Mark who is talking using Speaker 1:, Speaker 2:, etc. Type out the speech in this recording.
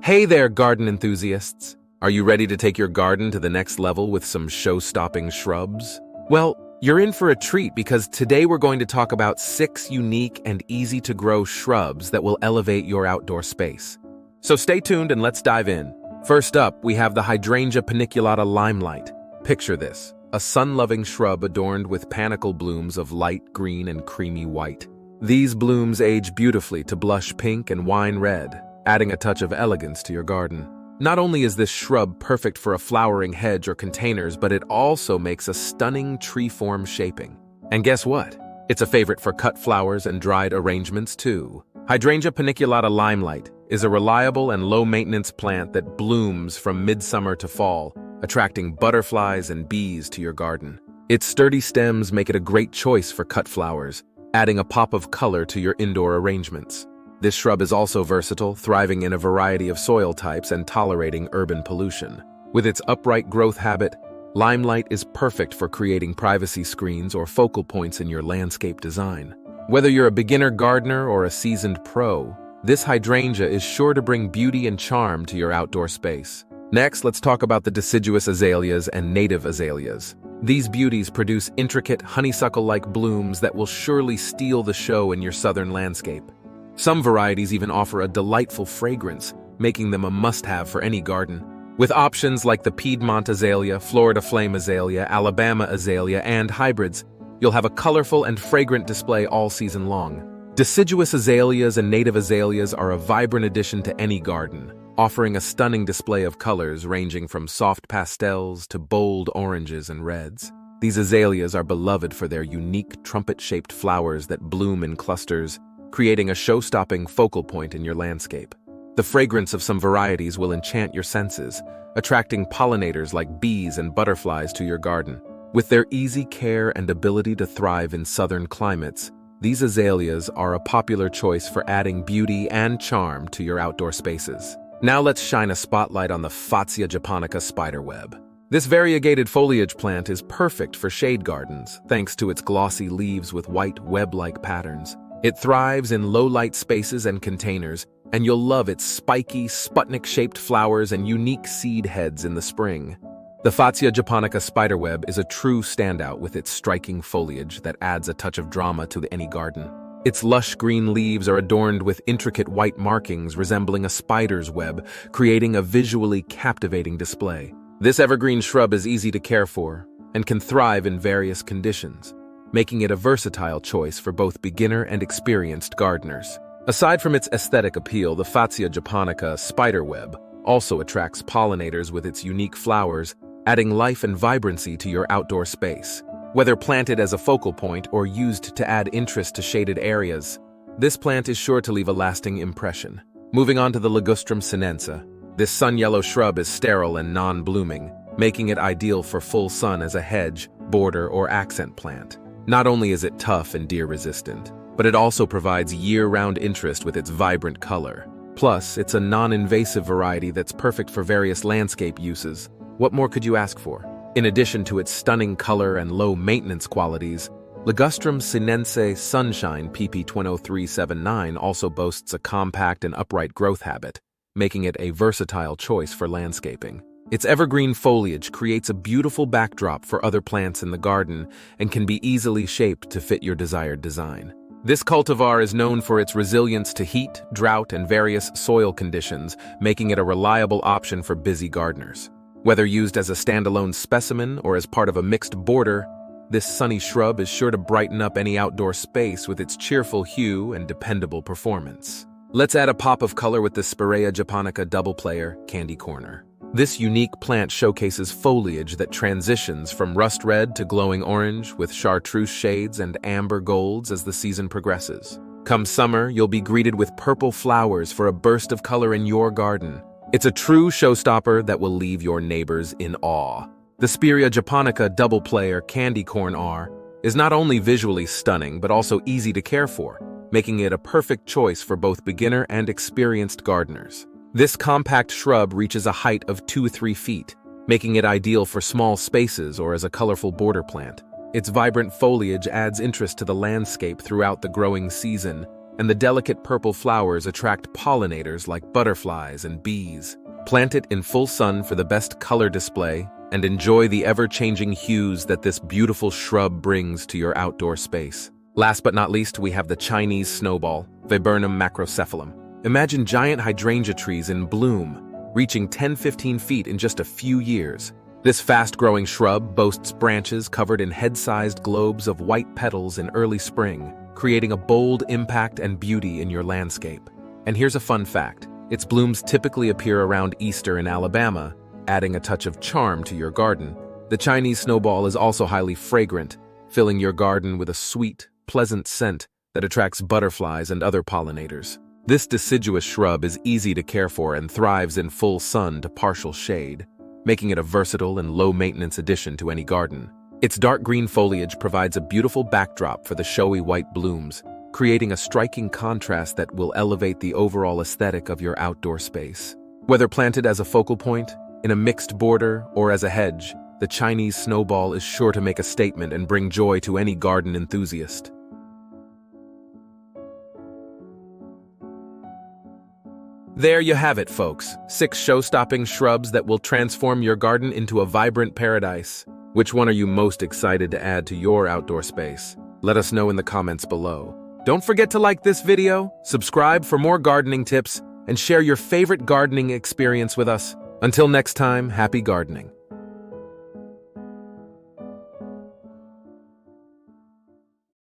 Speaker 1: Hey there, garden enthusiasts! Are you ready to take your garden to the next level with some show-stopping shrubs? Well, you're in for a treat because today we're going to talk about 6 unique and easy-to-grow shrubs that will elevate your outdoor space. So stay tuned and let's dive in. First up, we have the Hydrangea Paniculata Limelight. Picture this, a sun-loving shrub adorned with panicle blooms of light green and creamy white. These blooms age beautifully to blush pink and wine red, adding a touch of elegance to your garden. Not only is this shrub perfect for a flowering hedge or containers, but it also makes a stunning tree-form shaping. And guess what? It's a favorite for cut flowers and dried arrangements too. Hydrangea Paniculata Limelight is a reliable and low-maintenance plant that blooms from midsummer to fall, attracting butterflies and bees to your garden. Its sturdy stems make it a great choice for cut flowers, adding a pop of color to your indoor arrangements. This shrub is also versatile, thriving in a variety of soil types and tolerating urban pollution. With its upright growth habit, Limelight is perfect for creating privacy screens or focal points in your landscape design. Whether you're a beginner gardener or a seasoned pro, this hydrangea is sure to bring beauty and charm to your outdoor space. Next, let's talk about the deciduous azaleas and native azaleas. These beauties produce intricate, honeysuckle-like blooms that will surely steal the show in your southern landscape. Some varieties even offer a delightful fragrance, making them a must-have for any garden. With options like the Piedmont azalea, Florida flame azalea, Alabama azalea, and hybrids, you'll have a colorful and fragrant display all season long. Deciduous azaleas and native azaleas are a vibrant addition to any garden, offering a stunning display of colors ranging from soft pastels to bold oranges and reds. These azaleas are beloved for their unique trumpet-shaped flowers that bloom in clusters, creating a show-stopping focal point in your landscape. The fragrance of some varieties will enchant your senses, attracting pollinators like bees and butterflies to your garden. With their easy care and ability to thrive in southern climates, these azaleas are a popular choice for adding beauty and charm to your outdoor spaces. Now let's shine a spotlight on the Fatsia Japonica spiderweb. This variegated foliage plant is perfect for shade gardens, thanks to its glossy leaves with white web-like patterns. It thrives in low-light spaces and containers, and you'll love its spiky, Sputnik-shaped flowers and unique seed heads in the spring. The Fatsia Japonica spiderweb is a true standout with its striking foliage that adds a touch of drama to any garden. Its lush green leaves are adorned with intricate white markings resembling a spider's web, creating a visually captivating display. This evergreen shrub is easy to care for and can thrive in various conditions, making it a versatile choice for both beginner and experienced gardeners. Aside from its aesthetic appeal, the Fatsia Japonica spiderweb also attracts pollinators with its unique flowers, adding life and vibrancy to your outdoor space. Whether planted as a focal point or used to add interest to shaded areas, this plant is sure to leave a lasting impression. Moving on to the Ligustrum Sinense, this sun-yellow shrub is sterile and non-blooming, making it ideal for full sun as a hedge, border, or accent plant. Not only is it tough and deer-resistant, but it also provides year-round interest with its vibrant color. Plus, it's a non-invasive variety that's perfect for various landscape uses. What more could you ask for? In addition to its stunning color and low-maintenance qualities, Ligustrum Sinense Sunshine PP 20379 also boasts a compact and upright growth habit, making it a versatile choice for landscaping. Its evergreen foliage creates a beautiful backdrop for other plants in the garden and can be easily shaped to fit your desired design. This cultivar is known for its resilience to heat, drought, and various soil conditions, making it a reliable option for busy gardeners. Whether used as a standalone specimen or as part of a mixed border, this sunny shrub is sure to brighten up any outdoor space with its cheerful hue and dependable performance. Let's add a pop of color with the Spirea Japonica double player Candy Corner. This unique plant showcases foliage that transitions from rust red to glowing orange with chartreuse shades and amber golds as the season progresses. Come summer, you'll be greeted with purple flowers for a burst of color in your garden. It's a true showstopper that will leave your neighbors in awe. The Spirea Japonica double player Candy Corn R is not only visually stunning but also easy to care for, making it a perfect choice for both beginner and experienced gardeners. This compact shrub reaches a height of 2-3 feet, making it ideal for small spaces or as a colorful border plant. Its vibrant foliage adds interest to the landscape throughout the growing season, and the delicate purple flowers attract pollinators like butterflies and bees. Plant it in full sun for the best color display and enjoy the ever-changing hues that this beautiful shrub brings to your outdoor space. Last but not least, we have the Chinese snowball, Viburnum macrocephalum. Imagine giant hydrangea trees in bloom, reaching 10-15 feet in just a few years. This fast-growing shrub boasts branches covered in head-sized globes of white petals in early spring, creating a bold impact and beauty in your landscape. And here's a fun fact. Its blooms typically appear around Easter in Alabama, adding a touch of charm to your garden. The Chinese snowball is also highly fragrant, filling your garden with a sweet, pleasant scent that attracts butterflies and other pollinators. This deciduous shrub is easy to care for and thrives in full sun to partial shade, making it a versatile and low-maintenance addition to any garden. Its dark green foliage provides a beautiful backdrop for the showy white blooms, creating a striking contrast that will elevate the overall aesthetic of your outdoor space. Whether planted as a focal point, in a mixed border, or as a hedge, the Chinese snowball is sure to make a statement and bring joy to any garden enthusiast. There you have it, folks. 6 show-stopping shrubs that will transform your garden into a vibrant paradise. Which one are you most excited to add to your outdoor space? Let us know in the comments below. Don't forget to like this video, subscribe for more gardening tips, and share your favorite gardening experience with us. Until next time, happy gardening.